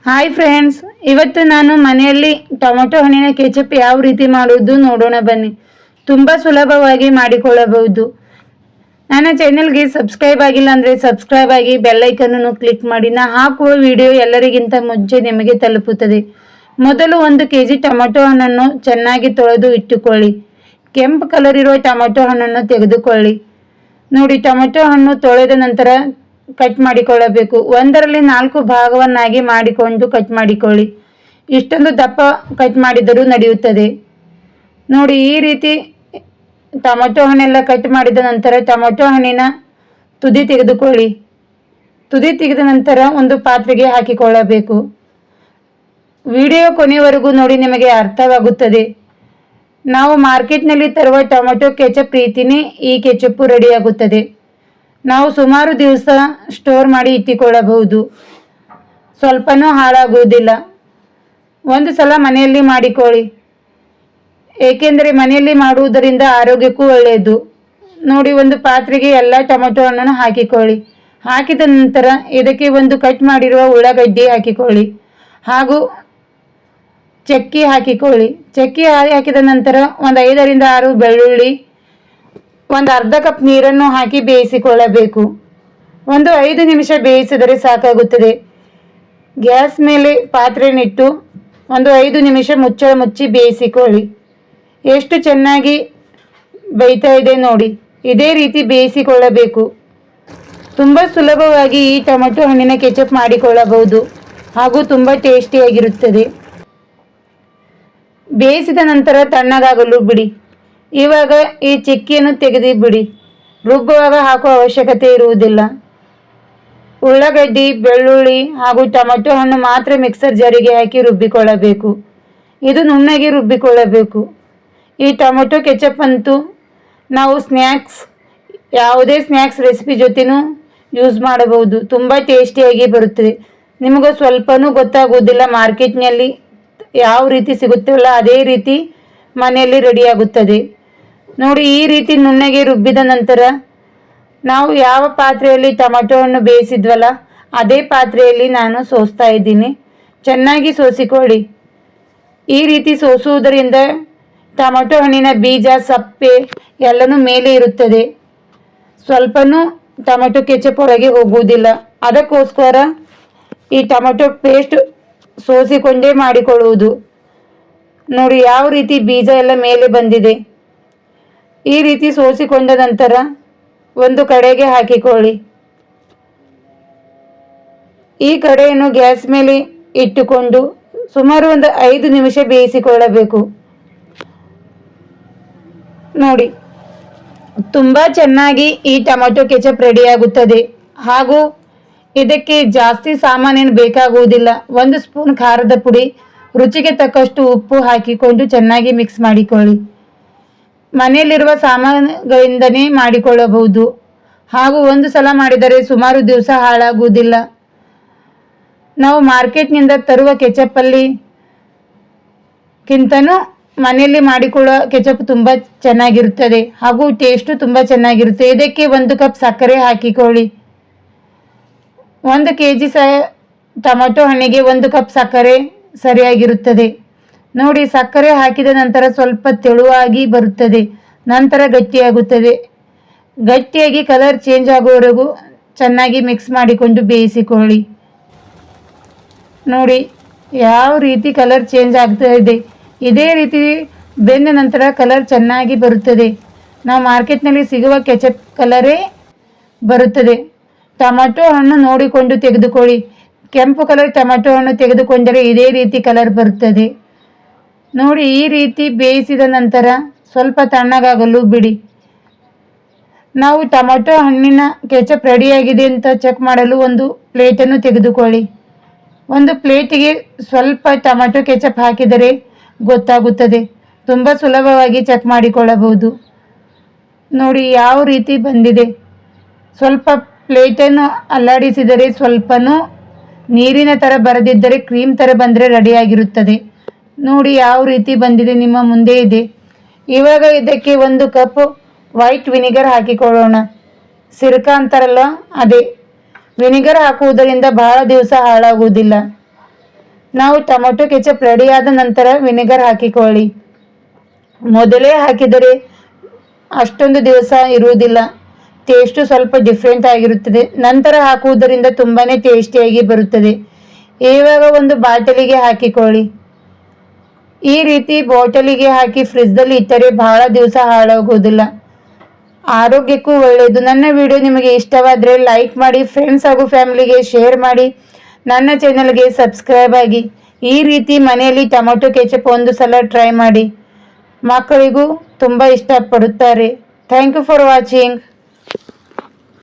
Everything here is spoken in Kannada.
ಹಾಯ್ ಫ್ರೆಂಡ್ಸ್, ಇವತ್ತು ನಾನು ಮನೆಯಲ್ಲಿ ಟೊಮೆಟೊ ಹಣ್ಣಿನ ಕೆಚಪ್ ಯಾವ ರೀತಿ ಮಾಡುವುದು ನೋಡೋಣ ಬನ್ನಿ. ತುಂಬ ಸುಲಭವಾಗಿ ಮಾಡಿಕೊಳ್ಳಬಹುದು. ನನ್ನ ಚಾನೆಲ್ಗೆ ಸಬ್ಸ್ಕ್ರೈಬ್ ಆಗಿಲ್ಲ ಅಂದರೆ ಸಬ್ಸ್ಕ್ರೈಬ್ ಆಗಿ ಬೆಲ್ಲೈಕನ್ನು ಕ್ಲಿಕ್ ಮಾಡಿ. ನಾ ಹಾಕುವ ವಿಡಿಯೋ ಎಲ್ಲರಿಗಿಂತ ಮುಂಚೆ ನಿಮಗೆ ತಲುಪುತ್ತದೆ. ಮೊದಲು 1 kg ಟೊಮೆಟೊ ಹಣ್ಣನ್ನು ಚೆನ್ನಾಗಿ ತೊಳೆದು ಇಟ್ಟುಕೊಳ್ಳಿ. ಕೆಂಪು ಕಲರ್ ಇರುವ ಟೊಮೆಟೊ ಹಣ್ಣನ್ನು ತೆಗೆದುಕೊಳ್ಳಿ. ನೋಡಿ, ಟೊಮೆಟೊ ಹಣ್ಣು ತೊಳೆದ ನಂತರ ಕಟ್ ಮಾಡಿಕೊಳ್ಳಬೇಕು. 1ರಲ್ಲಿ 4 ಭಾಗವನ್ನಾಗಿ ಮಾಡಿಕೊಂಡು ಕಟ್ ಮಾಡಿಕೊಳ್ಳಿ. ಇಷ್ಟೊಂದು ದಪ್ಪ ಕಟ್ ಮಾಡಿದರೂ ನಡೆಯುತ್ತದೆ. ನೋಡಿ, ಈ ರೀತಿ ಟೊಮೆಟೊ ಹಣ್ಣೆಲ್ಲ ಕಟ್ ಮಾಡಿದ ನಂತರ ಟೊಮೆಟೊ ಹಣ್ಣಿನ ತುದಿ ತೆಗೆದುಕೊಳ್ಳಿ. ತುದಿ ತೆಗೆದ ನಂತರ ಒಂದು ಪಾತ್ರೆಗೆ ಹಾಕಿಕೊಳ್ಳಬೇಕು. ವಿಡಿಯೋ ಕೊನೆಯವರೆಗೂ ನೋಡಿ, ನಿಮಗೆ ಅರ್ಥವಾಗುತ್ತದೆ. ನಾವು ಮಾರ್ಕೆಟ್ನಲ್ಲಿ ತರುವ ಟೊಮೆಟೊ ಕೆಚಪ್ ರೀತಿಯೇ ಈ ಕೆಚಪ್ಪು ರೆಡಿಯಾಗುತ್ತದೆ. ನಾವು ಸುಮಾರು ದಿವಸ ಸ್ಟೋರ್ ಮಾಡಿ ಇಟ್ಟುಕೊಳ್ಳಬಹುದು. ಸ್ವಲ್ಪನೂ ಹಾಳಾಗುವುದಿಲ್ಲ. ಒಂದು ಸಲ ಮನೆಯಲ್ಲಿ ಮಾಡಿಕೊಳ್ಳಿ, ಏಕೆಂದರೆ ಮನೆಯಲ್ಲಿ ಮಾಡುವುದರಿಂದ ಆರೋಗ್ಯಕ್ಕೂ ಒಳ್ಳೆಯದು. ನೋಡಿ, ಒಂದು ಪಾತ್ರೆಗೆ ಎಲ್ಲ ಟೊಮೆಟೊ ಹಣ್ಣನ್ನು ಹಾಕಿಕೊಳ್ಳಿ. ಹಾಕಿದ ನಂತರ ಇದಕ್ಕೆ ಒಂದು ಕಟ್ ಮಾಡಿರುವ ಉಳ್ಳಾಗಡ್ಡಿ ಹಾಕಿಕೊಳ್ಳಿ, ಹಾಗೂ ಚಕ್ಕೆ ಹಾಕಿಕೊಳ್ಳಿ. ಚಕ್ಕೆ ಹಾಕಿದ ನಂತರ ಒಂದು 5ರಿಂದ 6 ಬೆಳ್ಳುಳ್ಳಿ, ಒಂದು ಅರ್ಧ ಕಪ್ ನೀರನ್ನು ಹಾಕಿ ಬೇಯಿಸಿಕೊಳ್ಳಬೇಕು. ಒಂದು 5 ನಿಮಿಷ ಬೇಯಿಸಿದರೆ ಸಾಕಾಗುತ್ತದೆ. ಗ್ಯಾಸ್ ಮೇಲೆ ಪಾತ್ರೆನಿಟ್ಟು ಒಂದು 5 ನಿಮಿಷ ಮುಚ್ಚಳ ಮುಚ್ಚಿ ಬೇಯಿಸಿಕೊಳ್ಳಿ. ಎಷ್ಟು ಚೆನ್ನಾಗಿ ಬೇಯ್ತಾ ಇದೆ ನೋಡಿ, ಇದೇ ರೀತಿ ಬೇಯಿಸಿಕೊಳ್ಳಬೇಕು. ತುಂಬ ಸುಲಭವಾಗಿ ಈ ಟೊಮೆಟೊ ಹಣ್ಣಿನ ಕೆಚಪ್ ಮಾಡಿಕೊಳ್ಳಬಹುದು, ಹಾಗೂ ತುಂಬ ಟೇಸ್ಟಿಯಾಗಿರುತ್ತದೆ. ಬೇಯಿಸಿದ ನಂತರ ತಣ್ಣಗಾಗಲು ಬಿಡಿ. ಇವಾಗ ಈ ಚಿಕ್ಕಿಯನ್ನು ತೆಗೆದು ಬಿಡಿ. ರುಬ್ಬುವಾಗ ಹಾಕುವ ಅವಶ್ಯಕತೆ ಇರುವುದಿಲ್ಲ. ಉಳ್ಳಾಗಡ್ಡಿ, ಬೆಳ್ಳುಳ್ಳಿ ಹಾಗೂ ಟೊಮೆಟೊ ಹಣ್ಣು ಮಾತ್ರ ಮಿಕ್ಸರ್ ಜಾರಿಗೆ ಹಾಕಿ ರುಬ್ಬಿಕೊಳ್ಳಬೇಕು. ಇದು ನುಣ್ಣಗೆ ರುಬ್ಬಿಕೊಳ್ಳಬೇಕು. ಈ ಟೊಮೆಟೊ ಕೆಚಪ್ ಅಂತೂ ನಾವು ಯಾವುದೇ ಸ್ನ್ಯಾಕ್ಸ್ ರೆಸಿಪಿ ಜೊತೆನೂ ಯೂಸ್ ಮಾಡಬಹುದು. ತುಂಬ ಟೇಸ್ಟಿಯಾಗಿ ಬರುತ್ತದೆ. ನಿಮಗೆ ಸ್ವಲ್ಪನೂ ಗೊತ್ತಾಗುವುದಿಲ್ಲ. ಮಾರ್ಕೆಟ್ನಲ್ಲಿ ಯಾವ ರೀತಿ ಸಿಗುತ್ತಲ್ಲ ಅದೇ ರೀತಿ ಮನೆಯಲ್ಲಿ ರೆಡಿಯಾಗುತ್ತದೆ. ನೋಡಿ, ಈ ರೀತಿ ನುಣ್ಣಗೆ ರುಬ್ಬಿದ ನಂತರ ನಾವು ಯಾವ ಪಾತ್ರೆಯಲ್ಲಿ ಟೊಮೆಟೊ ಹಣ್ಣು ಬೇಯಿಸಿದ್ವಲ್ಲ ಅದೇ ಪಾತ್ರೆಯಲ್ಲಿ ನಾನು ಸೋಸ್ತಾ ಇದ್ದೀನಿ. ಚೆನ್ನಾಗಿ ಸೋಸಿಕೊಳ್ಳಿ. ಈ ರೀತಿ ಸೋಸುವುದರಿಂದ ಟೊಮೆಟೊ ಹಣ್ಣಿನ ಬೀಜ, ಸಪ್ಪೆ ಎಲ್ಲನೂ ಮೇಲೆ ಇರುತ್ತದೆ. ಸ್ವಲ್ಪನೂ ಟೊಮೆಟೊ ಕೆಚಪ್ ಒಳಗೆ ಹೋಗುವುದಿಲ್ಲ. ಅದಕ್ಕೋಸ್ಕರ ಈ ಟೊಮೆಟೊ ಪೇಸ್ಟ್ ಸೋಸಿಕೊಂಡೇ ಮಾಡಿಕೊಳ್ಳುವುದು. ನೋಡಿ, ಯಾವ ರೀತಿ ಬೀಜ ಎಲ್ಲ ಮೇಲೆ ಬಂದಿದೆ. ಈ ರೀತಿ ಸೋಸಿಕೊಂಡ ನಂತರ ಒಂದು ಕಡೆಗೆ ಹಾಕಿಕೊಳ್ಳಿ. ಈ ಕಡೆಯನ್ನು ಗ್ಯಾಸ್ ಮೇಲೆ ಇಟ್ಟುಕೊಂಡು ಸುಮಾರು ಒಂದು 5 ನಿಮಿಷ ಬೇಯಿಸಿಕೊಳ್ಳಬೇಕು. ನೋಡಿ, ತುಂಬ ಚೆನ್ನಾಗಿ ಈ ಟೊಮೆಟೊ ಕೆಚಪ್ ರೆಡಿಯಾಗುತ್ತದೆ. ಹಾಗೂ ಇದಕ್ಕೆ ಜಾಸ್ತಿ ಸಾಮಾನೇನು ಬೇಕಾಗುವುದಿಲ್ಲ. 1 ಸ್ಪೂನ್ ಖಾರದ ಪುಡಿ, ರುಚಿಗೆ ತಕ್ಕಷ್ಟು ಉಪ್ಪು ಹಾಕಿಕೊಂಡು ಚೆನ್ನಾಗಿ ಮಿಕ್ಸ್ ಮಾಡಿಕೊಳ್ಳಿ. ಮನೆಯಲ್ಲಿರುವ ಸಾಮಾನುಗಳಿಂದನೇ ಮಾಡಿಕೊಳ್ಳಬಹುದು, ಹಾಗೂ ಒಂದು ಸಲ ಮಾಡಿದರೆ ಸುಮಾರು ದಿವಸ ಹಾಳಾಗುವುದಿಲ್ಲ. ನಾವು ಮಾರ್ಕೆಟ್ನಿಂದ ತರುವ ಕೆಚಪ್ಪಲ್ಲಿ ಕಿಂತನೂ ಮನೆಯಲ್ಲಿ ಮಾಡಿಕೊಳ್ಳುವ ಕೆಚಪ್ ತುಂಬ ಚೆನ್ನಾಗಿರುತ್ತದೆ, ಹಾಗೂ ಟೇಸ್ಟು ತುಂಬ ಚೆನ್ನಾಗಿರುತ್ತೆ. ಇದಕ್ಕೆ 1 ಕಪ್ ಸಕ್ಕರೆ ಹಾಕಿಕೊಳ್ಳಿ. 1 kg ಟೊಮೆಟೊ ಹಣ್ಣಿಗೆ 1 ಕಪ್ ಸಕ್ಕರೆ ಸರಿಯಾಗಿರುತ್ತದೆ. ನೋಡಿ, ಸಕ್ಕರೆ ಹಾಕಿದ ನಂತರ ಸ್ವಲ್ಪ ತೆಳುವಾಗಿ ಬರುತ್ತದೆ, ನಂತರ ಗಟ್ಟಿಯಾಗುತ್ತದೆ. ಗಟ್ಟಿಯಾಗಿ ಕಲರ್ ಚೇಂಜ್ ಆಗುವವರೆಗೂ ಚೆನ್ನಾಗಿ ಮಿಕ್ಸ್ ಮಾಡಿಕೊಂಡು ಬೇಯಿಸಿಕೊಳ್ಳಿ. ನೋಡಿ, ಯಾವ ರೀತಿ ಕಲರ್ ಚೇಂಜ್ ಆಗ್ತಾ ಇದೆ. ಇದೇ ರೀತಿ ಬೆಂದ ನಂತರ ಕಲರ್ ಚೆನ್ನಾಗಿ ಬರುತ್ತದೆ. ನಾವು ಮಾರ್ಕೆಟ್ನಲ್ಲಿ ಸಿಗುವ ಕೆಚಪ್ ಕಲರೇ ಬರುತ್ತದೆ. ಟೊಮೆಟೊ ಹಣ್ಣು ನೋಡಿಕೊಂಡು ತೆಗೆದುಕೊಳ್ಳಿ. ಕೆಂಪು ಕಲರ್ ಟೊಮೆಟೊ ಹಣ್ಣು ತೆಗೆದುಕೊಂಡರೆ ಇದೇ ರೀತಿ ಕಲರ್ ಬರುತ್ತದೆ. ನೋಡಿ, ಈ ರೀತಿ ಬೇಯಿಸಿದ ನಂತರ ಸ್ವಲ್ಪ ತಣ್ಣಗಾಗಲು ಬಿಡಿ. ನಾವು ಟೊಮೆಟೊ ಹಣ್ಣಿನ ಕೆಚಪ್ ರೆಡಿಯಾಗಿದೆ ಅಂತ ಚೆಕ್ ಮಾಡಲು ಒಂದು ಪ್ಲೇಟನ್ನು ತೆಗೆದುಕೊಳ್ಳಿ. ಒಂದು ಪ್ಲೇಟಿಗೆ ಸ್ವಲ್ಪ ಟೊಮೆಟೊ ಕೆಚಪ್ ಹಾಕಿದರೆ ಗೊತ್ತಾಗುತ್ತದೆ. ತುಂಬ ಸುಲಭವಾಗಿ ಚೆಕ್ ಮಾಡಿಕೊಳ್ಳಬಹುದು. ನೋಡಿ, ಯಾವ ರೀತಿ ಬಂದಿದೆ. ಸ್ವಲ್ಪ ಪ್ಲೇಟನ್ನು ಅಲ್ಲಾಡಿಸಿದರೆ ಸ್ವಲ್ಪನೂ ನೀರಿನ ಥರ ಬರದಿದ್ದರೆ ಕ್ರೀಮ್ ಥರ ಬಂದರೆ ರೆಡಿಯಾಗಿರುತ್ತದೆ. ನೋಡಿ, ಯಾವ ರೀತಿ ಬಂದಿದೆ, ನಿಮ್ಮ ಮುಂದೆ ಇದೆ. ಇವಾಗ ಇದಕ್ಕೆ 1 ಕಪ್ ವೈಟ್ ವಿನಿಗರ್ ಹಾಕಿಕೊಳ್ಳೋಣ. ಸಿರಕ ಅಂತಾರಲ್ಲ ಅದೇ. ವಿನಿಗರ್ ಹಾಕುವುದರಿಂದ ಬಹಳ ದಿವಸ ಹಾಳಾಗುವುದಿಲ್ಲ. ನಾವು ಟೊಮೊಟೊ ಕೆಚಪ್ ರೆಡಿ ಆದ ನಂತರ ವಿನೆಗರ್ ಹಾಕಿಕೊಳ್ಳಿ. ಮೊದಲೇ ಹಾಕಿದರೆ ಅಷ್ಟೊಂದು ದಿವಸ ಇರುವುದಿಲ್ಲ, ಟೇಸ್ಟು ಸ್ವಲ್ಪ ಡಿಫ್ರೆಂಟ್ ಆಗಿರುತ್ತದೆ. ನಂತರ ಹಾಕುವುದರಿಂದ ತುಂಬಾ ಟೇಸ್ಟಿಯಾಗಿ ಬರುತ್ತದೆ. ಇವಾಗ ಒಂದು ಬಾಟಲಿಗೆ ಹಾಕಿಕೊಳ್ಳಿ. ಈ ರೀತಿ ಬಾಟಲಿಗೆ ಹಾಕಿ ಫ್ರಿಜ್ದಲ್ಲಿ ಇಟ್ಟರೆ ಬಹಳ ದಿವಸ ಹಾಳಾಗುವುದಿಲ್ಲ, ಆರೋಗ್ಯಕ್ಕೂ ಒಳ್ಳೆಯದು. ನನ್ನ ವಿಡಿಯೋ ನಿಮಗೆ ಇಷ್ಟವಾದರೆ ಲೈಕ್ ಮಾಡಿ, ಫ್ರೆಂಡ್ಸ್ ಹಾಗೂ ಫ್ಯಾಮಿಲಿಗೆ ಶೇರ್ ಮಾಡಿ, ನನ್ನ ಚಾನಲ್ಗೆ ಸಬ್ಸ್ಕ್ರೈಬ್ ಆಗಿ. ಈ ರೀತಿ ಮನೆಯಲ್ಲಿ ಟೊಮೊಟೊ ಕೆಚಪ್ ಒಂದು ಸಲ ಟ್ರೈ ಮಾಡಿ, ಮಕ್ಕಳಿಗೂ ತುಂಬ ಇಷ್ಟಪಡುತ್ತಾರೆ. Thank you for watching.